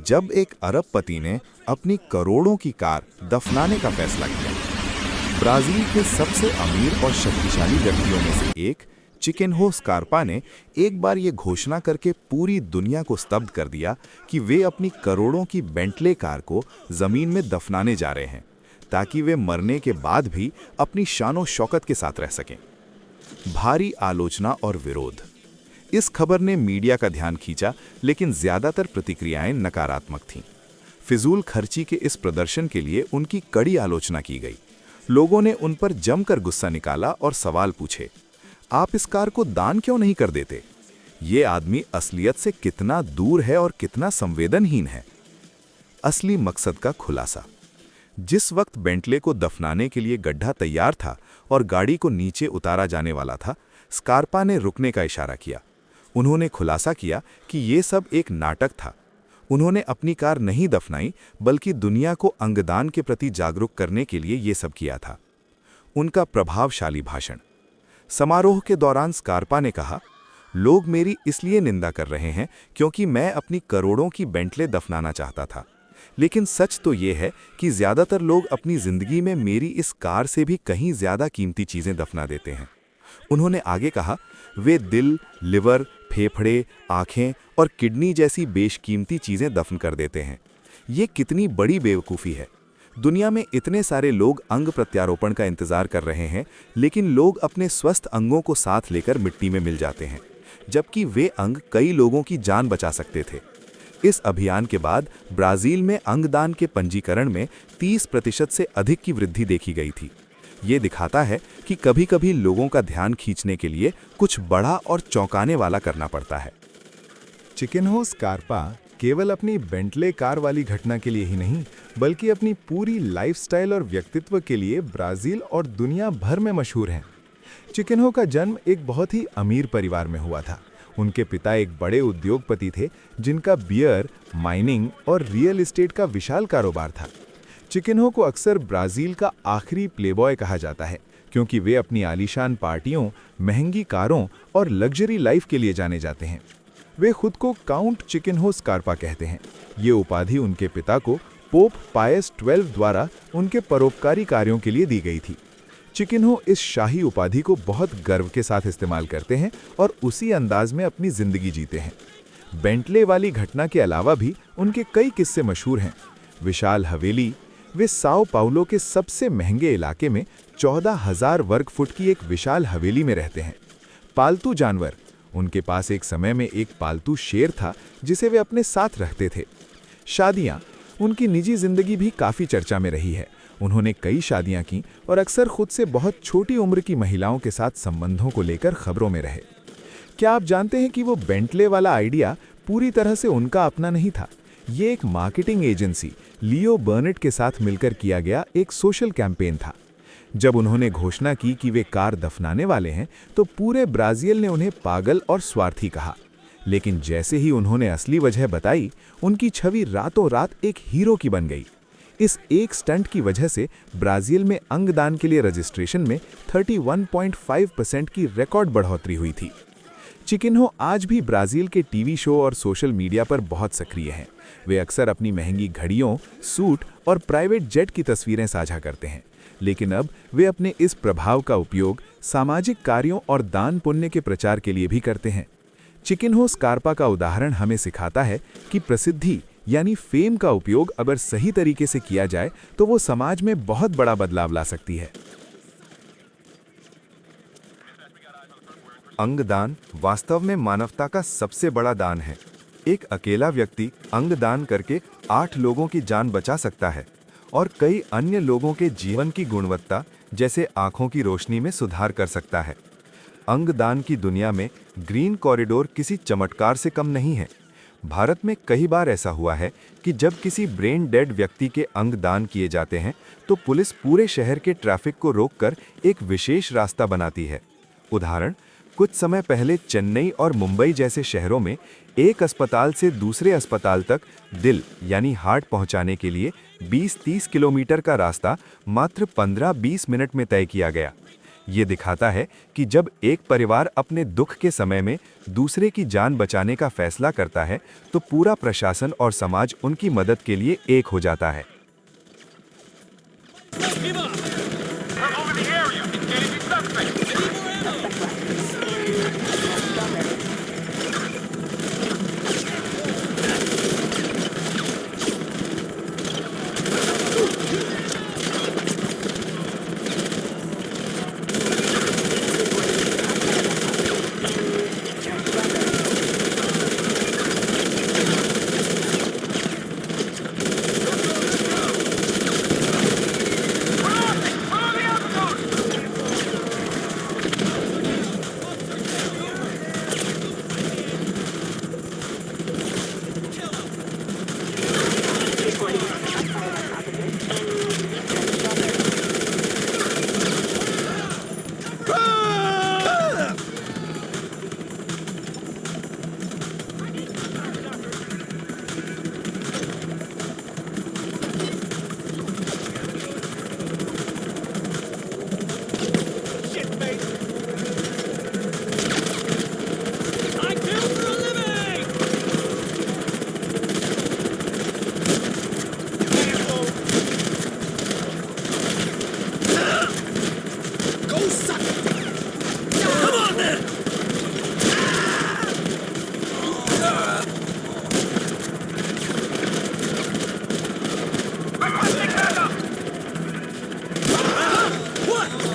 जब एक अरबपति ने अपनी करोड़ों की कार दफनाने का फैसला किया। ब्राजील के सबसे अमीर और शक्तिशाली व्यक्तियों में से एक चिकेनहो स्कार्पा ने एक बार ये घोषणा करके पूरी दुनिया को स्तब्ध कर दिया कि वे अपनी करोड़ों की बेंटले कार को जमीन में दफनाने जा रहे हैं, ताकि वे मरने के बाद भी अपनी शानो शौकत के साथ रह सकें। भारी आलोचना और विरोध। इस खबर ने मीडिया का ध्यान खींचा, लेकिन ज्यादातर प्रतिक्रियाएं नकारात्मक थीं। फिजूल खर्ची के इस प्रदर्शन के लिए उनकी कड़ी आलोचना की गई। लोगों ने उन पर जमकर गुस्सा निकाला और सवाल पूछे, आप इस कार को दान क्यों नहीं कर देते? ये आदमी असलियत से कितना दूर है और कितना संवेदनहीन है। असली मकसद का खुलासा। जिस वक्त बेंटले को दफनाने के लिए गड्ढा तैयार था और गाड़ी को नीचे उतारा जाने वाला था, स्कार्पा ने रुकने का इशारा किया। उन्होंने खुलासा किया कि ये सब एक नाटक था। उन्होंने अपनी कार नहीं दफनाई, बल्कि दुनिया को अंगदान के प्रति जागरूक करने के लिए ये सब किया था। उनका प्रभावशाली भाषण। समारोह के दौरान स्कार्पा ने कहा, लोग मेरी इसलिए निंदा कर रहे हैं क्योंकि मैं अपनी करोड़ों की बेंटले दफनाना चाहता था, लेकिन सच तो ये है कि ज़्यादातर लोग अपनी ज़िंदगी में मेरी इस कार से भी कहीं ज़्यादा कीमती चीज़ें दफना देते हैं। उन्होंने आगे कहा, वे दिल, लिवर, फेफड़े, आँखें और किडनी जैसी बेशकीमती चीज़ें दफन कर देते हैं। ये कितनी बड़ी बेवकूफ़ी है। दुनिया में इतने सारे लोग अंग प्रत्यारोपण का इंतज़ार कर रहे हैं, लेकिन लोग अपने स्वस्थ अंगों को साथ लेकर मिट्टी में मिल जाते हैं, जबकि वे अंग कई लोगों की जान बचा सकते थे। इस अभियान के बाद ब्राज़ील में अंगदान के पंजीकरण में 30% से अधिक की वृद्धि देखी गई थी। ये दिखाता है कि कभी-कभी लोगों का ध्यान खींचने के लिए कुछ बड़ा और चौंकाने वाला करना पड़ता है। चिकेनहो स्कार्पा केवल अपनी बेंटले कार वाली घटना के लिए ही नहीं, बल्कि अपनी पूरी लाइफस्टाइल और व्यक्तित्व के लिए ब्राज़ील और दुनिया भर में मशहूर हैं। चिकेनहो का जन्म एक बहुत ही अमीर परिवार में हुआ था। उनके पिता एक बड़े उद्योगपति थे, जिनका बियर, माइनिंग और रियल एस्टेट का विशाल कारोबार था। चिकेनहो को अक्सर ब्राज़ील का आखिरी प्लेबॉय कहा जाता है, क्योंकि वे अपनी आलीशान पार्टियों, महंगी कारों और लग्जरी लाइफ के लिए जाने जाते हैं। वे खुद को काउंट चिकेनहो स्कार्पा कहते हैं। ये उपाधि उनके पिता को पोप पायस 12 द्वारा उनके परोपकारी कार्यों के लिए दी गई थी। चिकेनहो इस शाही उपाधि को बहुत गर्व के साथ इस्तेमाल करते हैं और उसी अंदाज में अपनी जिंदगी जीते हैं। बेंटले वाली घटना के अलावा भी उनके कई किस्से मशहूर हैं। विशाल हवेली। वे साओ पाउलो के सबसे महंगे इलाके में 14,000 वर्ग फुट की एक विशाल हवेली में रहते हैं। पालतू जानवर। उनके पास एक समय में एक पालतू शेर था, जिसे वे अपने साथ रखते थे। शादियाँ। उनकी निजी जिंदगी भी काफ़ी चर्चा में रही है। उन्होंने कई शादियां की और अक्सर खुद से बहुत छोटी उम्र की महिलाओं के साथ संबंधों को लेकर खबरों में रहे। क्या आप जानते हैं कि वो बेंटले वाला आइडिया पूरी तरह से उनका अपना नहीं था? ये एक मार्केटिंग एजेंसी लियो बर्नेट के साथ मिलकर किया गया एक सोशल कैंपेन था। जब उन्होंने घोषणा की कि वे कार दफनाने वाले हैं, तो पूरे ब्राज़ील ने उन्हें पागल और स्वार्थी कहा। लेकिन जैसे ही उन्होंने असली वजह बताई, उनकी छवि रातों रात एक हीरो की बन गई। इस एक स्टंट की वजह से ब्राज़ील में अंगदान के लिए रजिस्ट्रेशन में 31.5% की रिकॉर्ड बढ़ोतरी हुई थी। चिकेनहो आज भी ब्राज़ील के टीवी शो और सोशल मीडिया पर बहुत सक्रिय हैं। वे अक्सर अपनी महंगी घड़ियों, सूट और प्राइवेट जेट की तस्वीरें साझा करते हैं, लेकिन अब वे अपने इस प्रभाव का उपयोग सामाजिक कार्यों और दान पुण्य के प्रचार के लिए भी करते हैं। चिकेनहो स्कार्पा का उदाहरण हमें सिखाता है कि प्रसिद्धि यानी फेम का उपयोग अगर सही तरीके से किया जाए, तो वो समाज में बहुत बड़ा बदलाव ला सकती है। अंगदान वास्तव में मानवता का सबसे बड़ा दान है। एक अकेला व्यक्ति अंगदान करके 8 लोगों की जान बचा सकता है और कई अन्य लोगों के जीवन की गुणवत्ता, जैसे आंखों की रोशनी में सुधार कर सकता है। अंगदान की दुनिया में ग्रीन कॉरिडोर किसी चमत्कार से कम नहीं है। भारत में कई बार ऐसा हुआ है कि जब किसी ब्रेन डेड व्यक्ति के अंग दान किए जाते हैं, तो पुलिस पूरे शहर के ट्रैफिक को रोककर एक विशेष रास्ता बनाती है। उदाहरण, कुछ समय पहले चेन्नई और मुंबई जैसे शहरों में एक अस्पताल से दूसरे अस्पताल तक दिल यानी हार्ट पहुंचाने के लिए 20-30 किलोमीटर का रास्ता मात्र 15-20 मिनट में तय किया गया। ये दिखाता है कि जब एक परिवार अपने दुख के समय में दूसरे की जान बचाने का फैसला करता है तो पूरा प्रशासन और समाज उनकी मदद के लिए एक हो जाता है।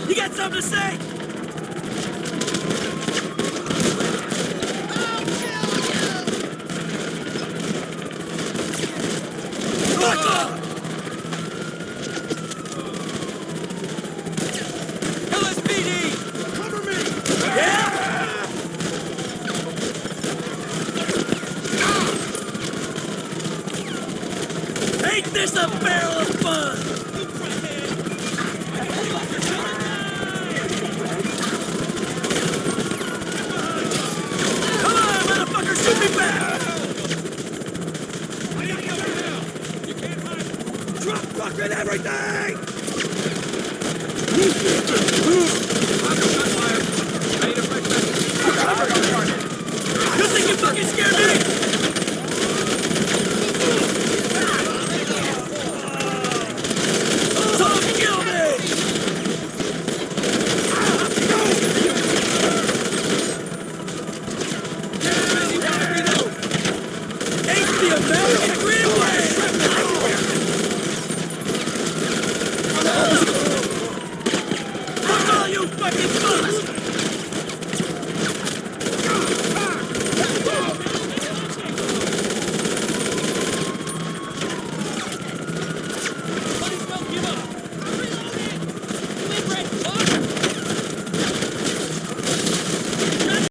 You got something to say? Fuck off! LSPD! Cover me! Yeah! Ain't this a barrel of fun? Shoot me back! You can't hide! Drop fucking everything! You think you fucking scared me?